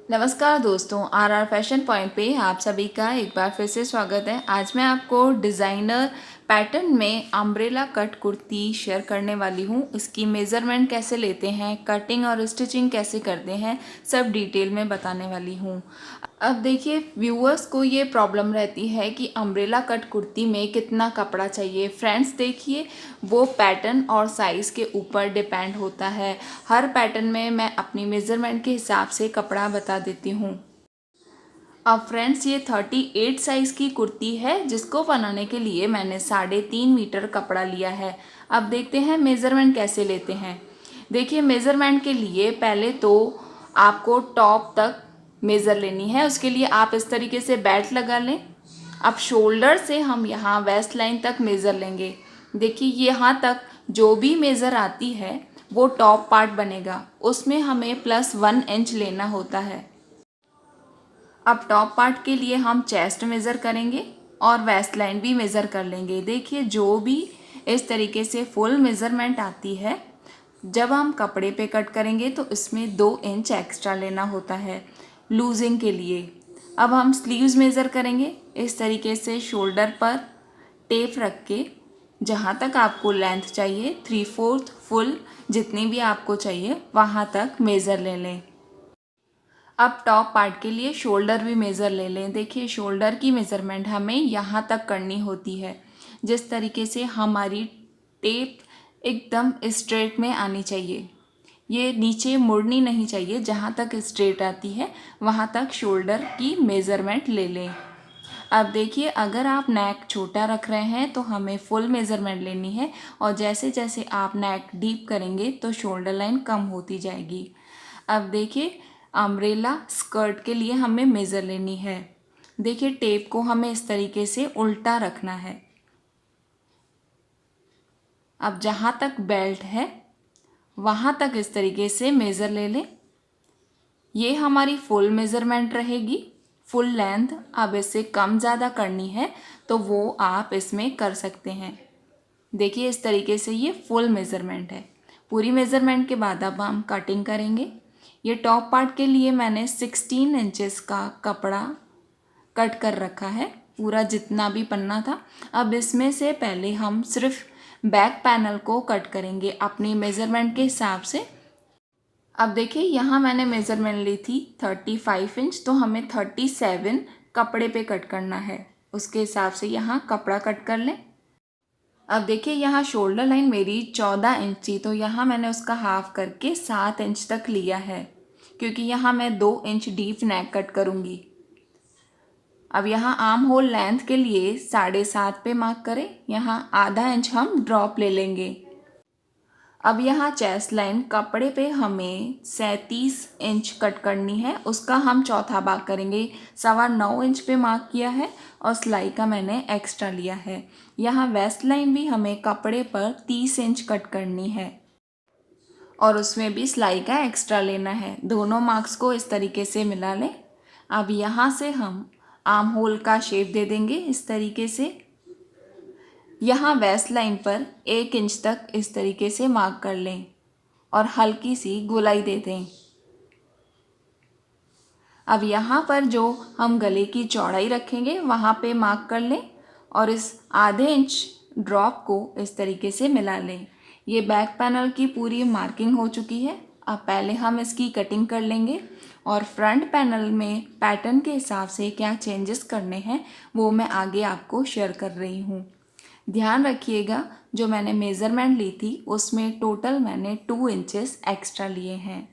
नमस्कार दोस्तों, are fashion point पे आप सभी का एक बार फिर से स्वागत है। आज मैं आपको डिज़ाइनर पैटर्न में अम्ब्रेला कट कुर्ती शेयर करने वाली हूँ। इसकी मेज़रमेंट कैसे लेते हैं, कटिंग और स्टिचिंग कैसे करते हैं, सब डिटेल में बताने वाली हूँ। अब देखिए, व्यूअर्स को ये प्रॉब्लम रहती है कि अम्ब्रेला कट कुर्ती में कितना कपड़ा चाहिए। फ्रेंड्स देखिए, वो पैटर्न और साइज़ के ऊपर डिपेंड होता है। हर पैटर्न में मैं अपनी मेज़रमेंट के हिसाब से कपड़ा बता देती हूँ। अब फ्रेंड्स, ये 38 साइज़ की कुर्ती है जिसको बनाने के लिए मैंने 3.5 मीटर कपड़ा लिया है। अब देखते हैं मेज़रमेंट कैसे लेते हैं। देखिए, मेज़रमेंट के लिए पहले तो आपको टॉप तक मेज़र लेनी है। उसके लिए आप इस तरीके से बेल्ट लगा लें। अब शोल्डर से हम यहाँ वेस्ट लाइन तक मेज़र लेंगे। देखिए, यहाँ तक जो भी मेज़र आती है वो टॉप पार्ट बनेगा, उसमें हमें +1 इंच लेना होता है। अब टॉप पार्ट के लिए हम चेस्ट मेज़र करेंगे और वेस्ट लाइन भी मेज़र कर लेंगे। देखिए, जो भी इस तरीके से फुल मेज़रमेंट आती है, जब हम कपड़े पे कट करेंगे तो इसमें 2 इंच एक्स्ट्रा लेना होता है लूजिंग के लिए। अब हम स्लीव्स मेज़र करेंगे। इस तरीके से शोल्डर पर टेप रख के जहाँ तक आपको लेंथ चाहिए, 3/4 फुल जितनी भी आपको चाहिए वहाँ तक मेज़र ले लें। अब टॉप पार्ट के लिए शोल्डर भी मेज़र ले लें। देखिए, शोल्डर की मेज़रमेंट हमें यहाँ तक करनी होती है। जिस तरीके से हमारी टेप एकदम स्ट्रेट में आनी चाहिए, ये नीचे मुड़नी नहीं चाहिए। जहाँ तक स्ट्रेट आती है वहाँ तक शोल्डर की मेज़रमेंट ले लें। अब देखिए, अगर आप नेक छोटा रख रहे हैं तो हमें फुल मेज़रमेंट लेनी है, और जैसे जैसे आप नेक डीप करेंगे तो शोल्डर लाइन कम होती जाएगी। अब देखिए, अम्ब्रेला स्कर्ट के लिए हमें मेज़र लेनी है। देखिए, टेप को हमें इस तरीके से उल्टा रखना है। अब जहाँ तक बेल्ट है वहाँ तक इस तरीके से मेज़र ले लें। ये हमारी फुल मेज़रमेंट रहेगी, फुल लेंथ। अब इससे कम ज़्यादा करनी है तो वो आप इसमें कर सकते हैं। देखिए, इस तरीके से ये फुल मेज़रमेंट है। पूरी मेज़रमेंट के बाद अब हम कटिंग करेंगे। ये टॉप पार्ट के लिए मैंने 16 इंचेस का कपड़ा कट कर रखा है, पूरा जितना भी पन्ना था। अब इसमें से पहले हम सिर्फ बैक पैनल को कट करेंगे अपनी मेज़रमेंट के हिसाब से। अब देखिए, यहाँ मैंने मेज़रमेंट ली थी 35 इंच, तो हमें 37 कपड़े पे कट करना है। उसके हिसाब से यहाँ कपड़ा कट कर लें। अब देखिए, यहाँ शोल्डर लाइन मेरी 14 इंच थी, तो यहाँ मैंने उसका हाफ करके 7 इंच तक लिया है, क्योंकि यहाँ मैं 2 इंच डीप नेक कट करूँगी। अब यहाँ आर्म होल लेंथ के लिए 7.5 पे मार्क करें। यहाँ आधा इंच हम ड्रॉप ले लेंगे। अब यहाँ चेस्ट लाइन कपड़े पे हमें 37 इंच कट करनी है, उसका हम चौथा भाग करेंगे। 9.25 इंच पे मार्क किया है और सिलाई का मैंने एक्स्ट्रा लिया है। यहाँ वेस्ट लाइन भी हमें कपड़े पर 30 इंच कट करनी है और उसमें भी सिलाई का एक्स्ट्रा लेना है। दोनों मार्क्स को इस तरीके से मिला लें। अब यहाँ से हम आर्म होल का शेप दे देंगे इस तरीके से। यहाँ वेस्ट लाइन पर 1 इंच तक इस तरीके से मार्क कर लें और हल्की सी गोलाई दे दें। अब यहाँ पर जो हम गले की चौड़ाई रखेंगे वहाँ पे मार्क कर लें और इस आधे इंच ड्रॉप को इस तरीके से मिला लें। ये बैक पैनल की पूरी मार्किंग हो चुकी है। अब पहले हम इसकी कटिंग कर लेंगे और फ्रंट पैनल में पैटर्न के हिसाब से क्या चेंजेस करने हैं वो मैं आगे आपको शेयर कर रही हूँ। ध्यान रखिएगा, जो मैंने मेज़रमेंट ली थी उसमें टोटल मैंने 2 इंचेस एक्स्ट्रा लिए हैं।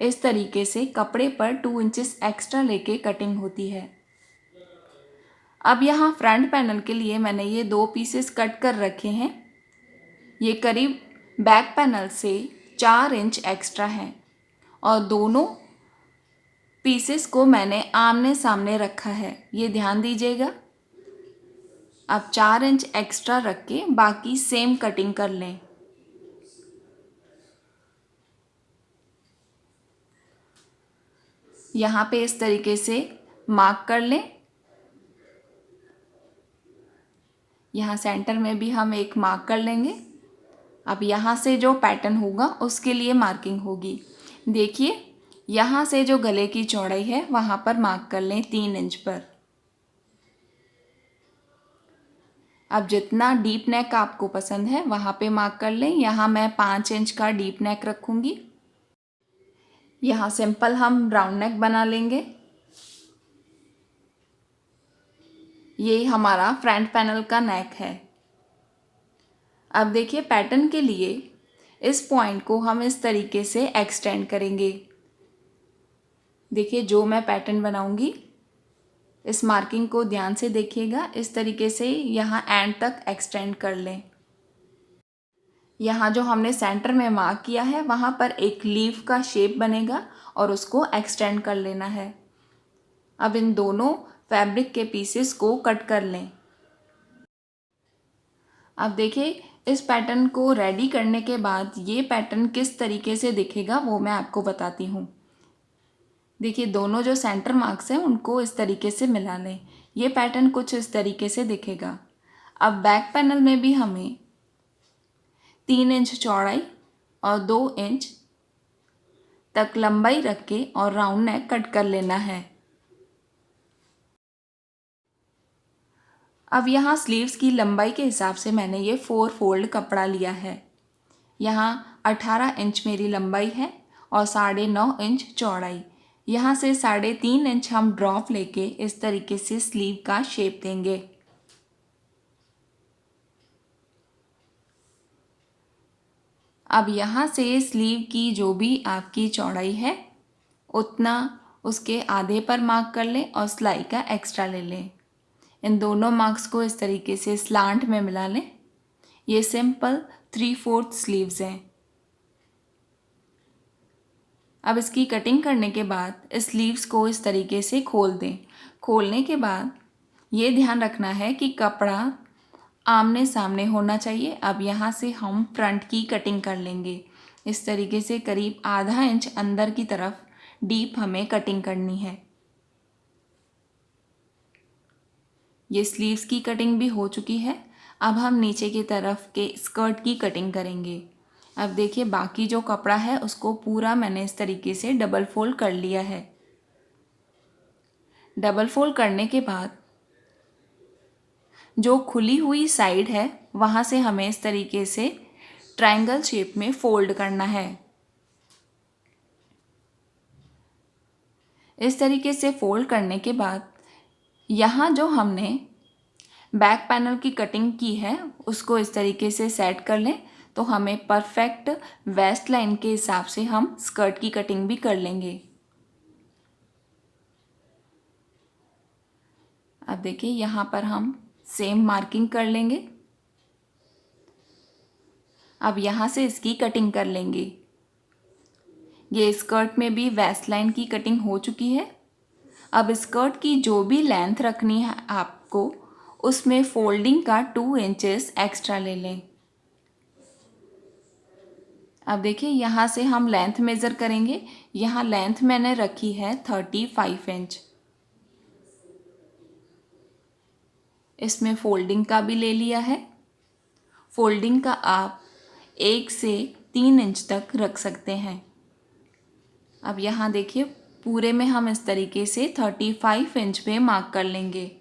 इस तरीके से कपड़े पर 2 इंचेस एक्स्ट्रा लेके कटिंग होती है। अब यहाँ फ्रंट पैनल के लिए मैंने ये 2 पीसेस कट कर रखे हैं। ये करीब बैक पैनल से 4 इंच एक्स्ट्रा हैं और दोनों पीसेस को मैंने आमने सामने रखा है, ये ध्यान दीजिएगा। अब 4 इंच एक्स्ट्रा रख के बाकी सेम कटिंग कर लें। यहाँ पे इस तरीके से मार्क कर लें। यहाँ सेंटर में भी हम एक मार्क कर लेंगे। अब यहाँ से जो पैटर्न होगा उसके लिए मार्किंग होगी। देखिए, यहाँ से जो गले की चौड़ाई है वहाँ पर मार्क कर लें 3 इंच पर। अब जितना डीप नेक आपको पसंद है वहाँ पे मार्क कर लें। यहाँ मैं 5 इंच का डीप नेक रखूँगी। यहाँ सिंपल हम राउंड नेक बना लेंगे। ये हमारा फ्रंट पैनल का नेक है। अब देखिए पैटर्न के लिए इस पॉइंट को हम इस तरीके से एक्सटेंड करेंगे। देखिए जो मैं पैटर्न बनाऊंगी इस मार्किंग को ध्यान से देखिएगा। इस तरीके से यहाँ एंड तक एक्सटेंड कर लें। यहाँ जो हमने सेंटर में मार्क किया है वहाँ पर एक लीफ का शेप बनेगा और उसको एक्सटेंड कर लेना है। अब इन दोनों फैब्रिक के पीसेस को कट कर लें। अब देखिए इस पैटर्न को रेडी करने के बाद ये पैटर्न किस तरीके से दिखेगा वो मैं आपको बताती हूँ। देखिए दोनों जो सेंटर मार्क्स हैं उनको इस तरीके से मिला लें। ये पैटर्न कुछ इस तरीके से दिखेगा। अब बैक पैनल में भी हमें 3 इंच चौड़ाई और 2 इंच तक लंबाई रख के और राउंड नेक कट कर लेना है। अब यहाँ स्लीव्स की लंबाई के हिसाब से मैंने ये 4 फोल्ड कपड़ा लिया है। यहाँ 18 इंच मेरी लंबाई है और 9.5 इंच चौड़ाई। यहाँ से 3.5 इंच हम ड्रॉप लेके इस तरीके से स्लीव का शेप देंगे। अब यहाँ से स्लीव की जो भी आपकी चौड़ाई है उतना उसके आधे पर मार्क कर लें और सिलाई का एक्स्ट्रा ले लें। इन दोनों मार्क्स को इस तरीके से स्लांट में मिला लें। ये सिंपल 3/4 स्लीव्स हैं। अब इसकी कटिंग करने के बाद इस स्लीव्स को इस तरीके से खोल दें। खोलने के बाद ये ध्यान रखना है कि कपड़ा आमने सामने होना चाहिए। अब यहाँ से हम फ्रंट की कटिंग कर लेंगे। इस तरीके से करीब आधा इंच अंदर की तरफ डीप हमें कटिंग करनी है। ये स्लीव्स की कटिंग भी हो चुकी है। अब हम नीचे की तरफ के स्कर्ट की कटिंग करेंगे। अब देखिए बाकी जो कपड़ा है उसको पूरा मैंने इस तरीके से डबल फोल्ड कर लिया है। डबल फोल्ड करने के बाद जो खुली हुई साइड है वहाँ से हमें इस तरीके से ट्रायंगल शेप में फोल्ड करना है। इस तरीके से फोल्ड करने के बाद यहाँ जो हमने बैक पैनल की कटिंग की है उसको इस तरीके से सेट कर लें तो हमें परफेक्ट वेस्ट लाइन के हिसाब से हम स्कर्ट की कटिंग भी कर लेंगे। अब देखिए यहाँ पर हम सेम मार्किंग कर लेंगे। अब यहाँ से इसकी कटिंग कर लेंगे। ये स्कर्ट में भी वेस्ट लाइन की कटिंग हो चुकी है। अब स्कर्ट की जो भी लेंथ रखनी है आपको उसमें फोल्डिंग का 2 इंचेस एक्स्ट्रा ले लें। अब देखिए यहाँ से हम लेंथ मेज़र करेंगे। यहाँ लेंथ मैंने रखी है 35 इंच। इसमें फोल्डिंग का भी ले लिया है। फोल्डिंग का आप 1 से 3 इंच तक रख सकते हैं। अब यहाँ देखिए पूरे में हम इस तरीके से 35 इंच पे मार्क कर लेंगे।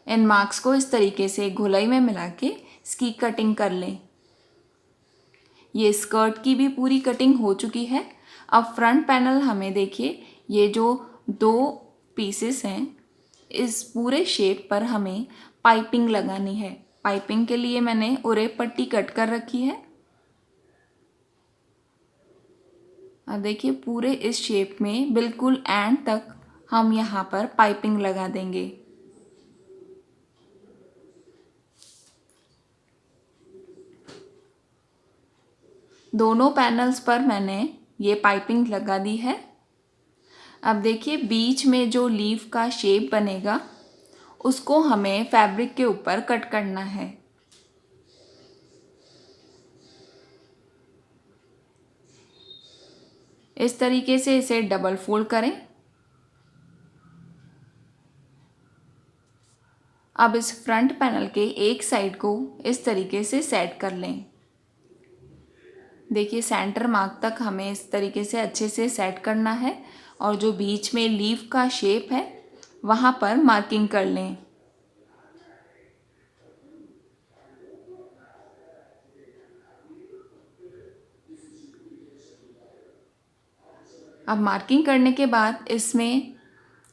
इन मार्क्स को इस तरीके से गोलाई में मिला के इसकी कटिंग कर लें। ये स्कर्ट की भी पूरी कटिंग हो चुकी है। अब फ्रंट पैनल हमें देखिए ये जो 2 पीसेस हैं इस पूरे शेप पर हमें पाइपिंग लगानी है। पाइपिंग के लिए मैंने उरे पट्टी कट कर रखी है। अब देखिए पूरे इस शेप में बिल्कुल एंड तक हम यहाँ पर पाइपिंग लगा देंगे। दोनों पैनल्स पर मैंने ये पाइपिंग लगा दी है। अब देखिए बीच में जो लीफ का शेप बनेगा उसको हमें फैब्रिक के ऊपर कट करना है। इस तरीके से इसे डबल फोल्ड करें। अब इस फ्रंट पैनल के एक साइड को इस तरीके से सेट कर लें। देखिए सेंटर मार्क तक हमें इस तरीके से अच्छे से सेट करना है और जो बीच में लीफ का शेप है वहाँ पर मार्किंग कर लें। अब मार्किंग करने के बाद इसमें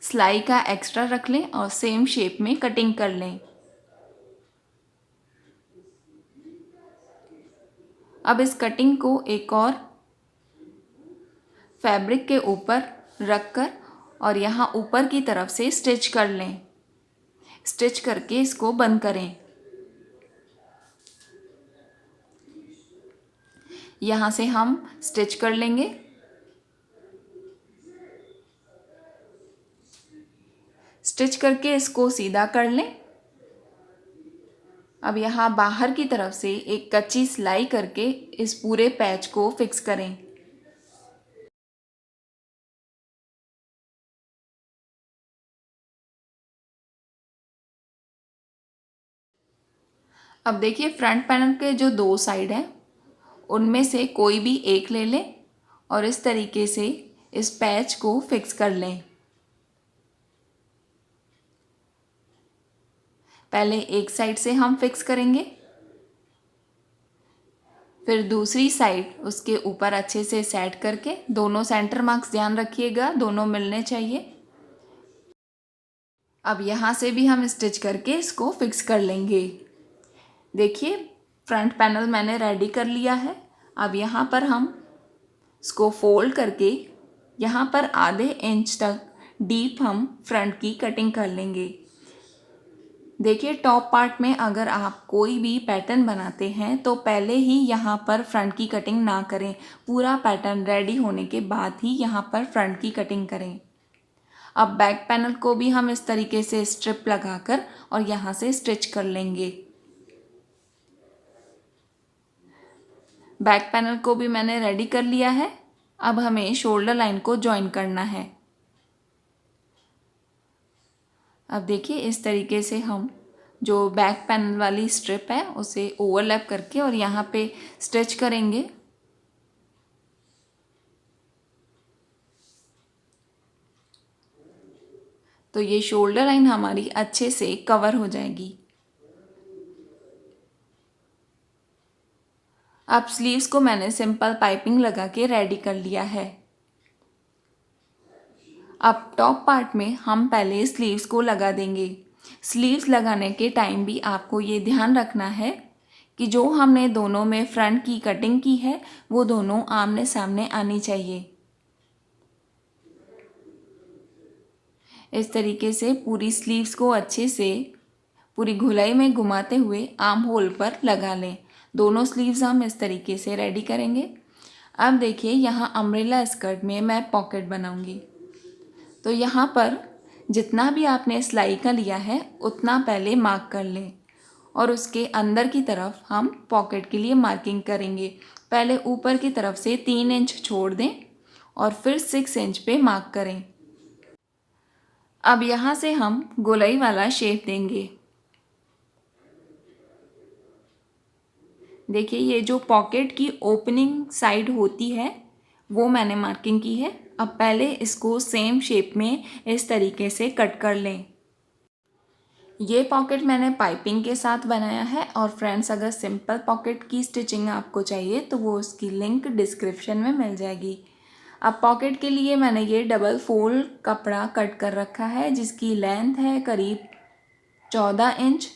सिलाई का एक्स्ट्रा रख लें और सेम शेप में कटिंग कर लें। अब इस कटिंग को एक और फैब्रिक के ऊपर रखकर और यहाँ ऊपर की तरफ से स्टिच कर लें। स्टिच करके इसको बंद करें। यहाँ से हम स्टिच कर लेंगे। स्टिच करके इसको सीधा कर लें। अब यहाँ बाहर की तरफ से एक कच्ची सिलाई करके इस पूरे पैच को फिक्स करें। अब देखिए फ्रंट पैनल के जो दो साइड हैं उनमें से कोई भी एक ले लें और इस तरीके से इस पैच को फिक्स कर लें। पहले एक साइड से हम फिक्स करेंगे, फिर दूसरी साइड उसके ऊपर अच्छे से सेट करके दोनों सेंटर मार्क्स ध्यान रखिएगा, दोनों मिलने चाहिए। अब यहाँ से भी हम स्टिच करके इसको फिक्स कर लेंगे। देखिए फ्रंट पैनल मैंने रेडी कर लिया है। अब यहाँ पर हम इसको फोल्ड करके यहाँ पर आधे इंच तक डीप हम फ्रंट की कटिंग कर लेंगे। देखिए टॉप पार्ट में अगर आप कोई भी पैटर्न बनाते हैं तो पहले ही यहाँ पर फ्रंट की कटिंग ना करें, पूरा पैटर्न रेडी होने के बाद ही यहाँ पर फ्रंट की कटिंग करें। अब बैक पैनल को भी हम इस तरीके से स्ट्रिप लगाकर और यहाँ से स्टिच कर लेंगे। बैक पैनल को भी मैंने रेडी कर लिया है। अब हमें शोल्डर लाइन को जॉइन करना है। अब देखिए इस तरीके से हम जो बैक पैनल वाली स्ट्रिप है उसे ओवरलैप करके और यहाँ पे स्टिच करेंगे। तो ये शोल्डर लाइन हमारी अच्छे से कवर हो जाएगी। अब स्लीव्स को मैंने सिंपल पाइपिंग लगा के रेडी कर लिया है। अब टॉप पार्ट में हम पहले स्लीव्स को लगा देंगे। स्लीव्स लगाने के टाइम भी आपको ये ध्यान रखना है कि जो हमने दोनों में फ्रंट की कटिंग की है वो दोनों आमने सामने आनी चाहिए। इस तरीके से पूरी स्लीव्स को अच्छे से पूरी घुलाई में घुमाते हुए आर्म होल पर लगा लें। दोनों स्लीव्स हम इस तरीके से रेडी करेंगे। अब देखिए यहाँ अम्ब्रेला स्कर्ट में मैं पॉकेट बनाऊंगी। तो यहाँ पर जितना भी आपने सिलाई का लिया है उतना पहले मार्क कर लें और उसके अंदर की तरफ हम पॉकेट के लिए मार्किंग करेंगे। पहले ऊपर की तरफ से 3 इंच छोड़ दें और फिर 6 इंच पे मार्क करें। अब यहाँ से हम गोलाई वाला शेप देंगे। देखिए ये जो पॉकेट की ओपनिंग साइड होती है वो मैंने मार्किंग की है। अब पहले इसको सेम शेप में इस तरीके से कट कर लें। ये पॉकेट मैंने पाइपिंग के साथ बनाया है और फ्रेंड्स अगर सिंपल पॉकेट की स्टिचिंग आपको चाहिए तो वो उसकी लिंक डिस्क्रिप्शन में मिल जाएगी। अब पॉकेट के लिए मैंने ये डबल फोल्ड कपड़ा कट कर रखा है जिसकी लेंथ है करीब 14 इंच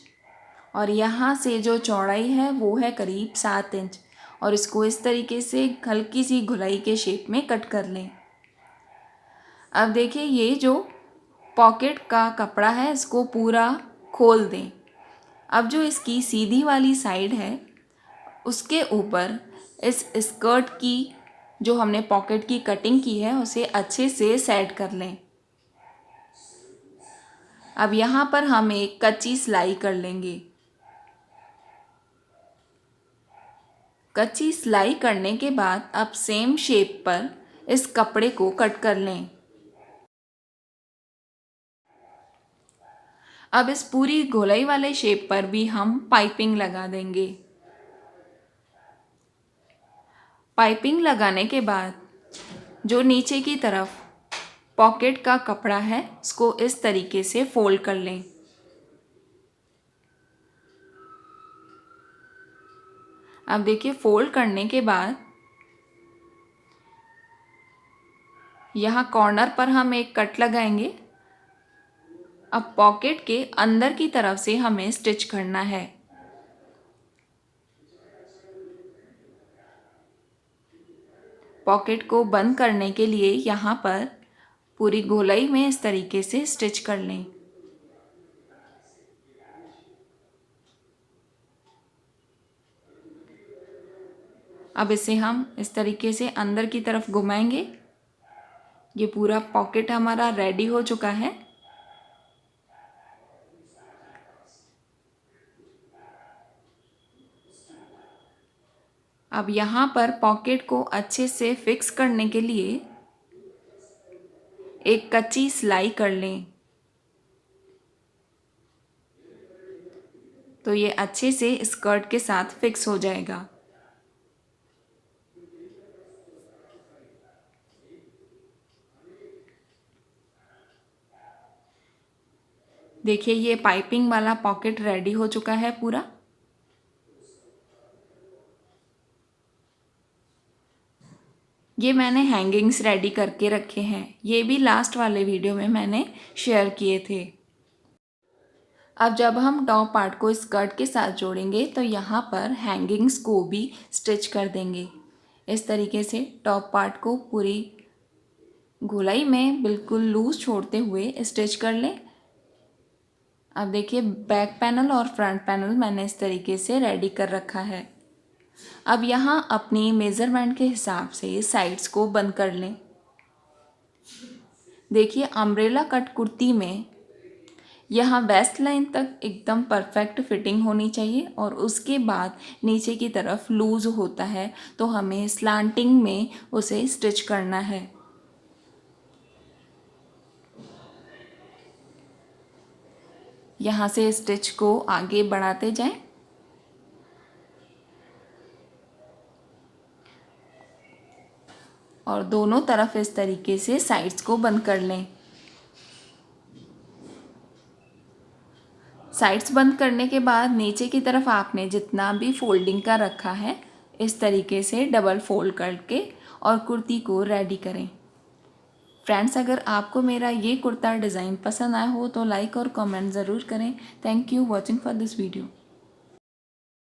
और यहाँ से जो चौड़ाई है वो है करीब 7 इंच और इसको इस तरीके से हल्की सी घुलाई के शेप में कट कर लें। अब देखिए ये जो पॉकेट का कपड़ा है इसको पूरा खोल दें। अब जो इसकी सीधी वाली साइड है उसके ऊपर इस स्कर्ट की जो हमने पॉकेट की कटिंग की है उसे अच्छे से सेट कर लें। अब यहाँ पर हम एक कच्ची सिलाई कर लेंगे। कच्ची सिलाई करने के बाद अब सेम शेप पर इस कपड़े को कट कर लें। अब इस पूरी गोलाई वाले शेप पर भी हम पाइपिंग लगा देंगे। पाइपिंग लगाने के बाद जो नीचे की तरफ पॉकेट का कपड़ा है उसको इस तरीके से फोल्ड कर लें। अब देखिए फोल्ड करने के बाद यहाँ कॉर्नर पर हम एक कट लगाएंगे। अब पॉकेट के अंदर की तरफ से हमें स्टिच करना है। पॉकेट को बंद करने के लिए यहाँ पर पूरी गोलाई में इस तरीके से स्टिच कर लें। अब इसे हम इस तरीके से अंदर की तरफ घुमाएंगे। ये पूरा पॉकेट हमारा रेडी हो चुका है। अब यहाँ पर पॉकेट को अच्छे से फिक्स करने के लिए एक कच्ची सिलाई कर लें, तो ये अच्छे से स्कर्ट के साथ फिक्स हो जाएगा। देखिए ये पाइपिंग वाला पॉकेट रेडी हो चुका है पूरा। ये मैंने हैंगिंग्स रेडी करके रखे हैं, ये भी लास्ट वाले वीडियो में मैंने शेयर किए थे। अब जब हम टॉप पार्ट को स्कर्ट के साथ जोड़ेंगे तो यहाँ पर हैंगिंग्स को भी स्टिच कर देंगे। इस तरीके से टॉप पार्ट को पूरी गोलाई में बिल्कुल लूज छोड़ते हुए स्टिच कर लें। अब देखिए बैक पैनल और फ्रंट पैनल मैंने इस तरीके से रेडी कर रखा है। अब यहाँ अपनी मेज़रमेंट के हिसाब से साइड्स को बंद कर लें। देखिए अम्ब्रेला कट कुर्ती में यहाँ वेस्ट लाइन तक एकदम परफेक्ट फिटिंग होनी चाहिए और उसके बाद नीचे की तरफ लूज होता है तो हमें स्लांटिंग में उसे स्टिच करना है। यहाँ से स्टिच को आगे बढ़ाते जाएं और दोनों तरफ इस तरीके से साइड्स को बंद कर लें। साइड्स बंद करने के बाद नीचे की तरफ आपने जितना भी फोल्डिंग का रखा है इस तरीके से डबल फोल्ड करके और कुर्ती को रेडी करें। फ्रेंड्स, अगर आपको मेरा ये कुर्ता डिज़ाइन पसंद आया हो तो लाइक और कमेंट ज़रूर करें। Thank you watching for this video.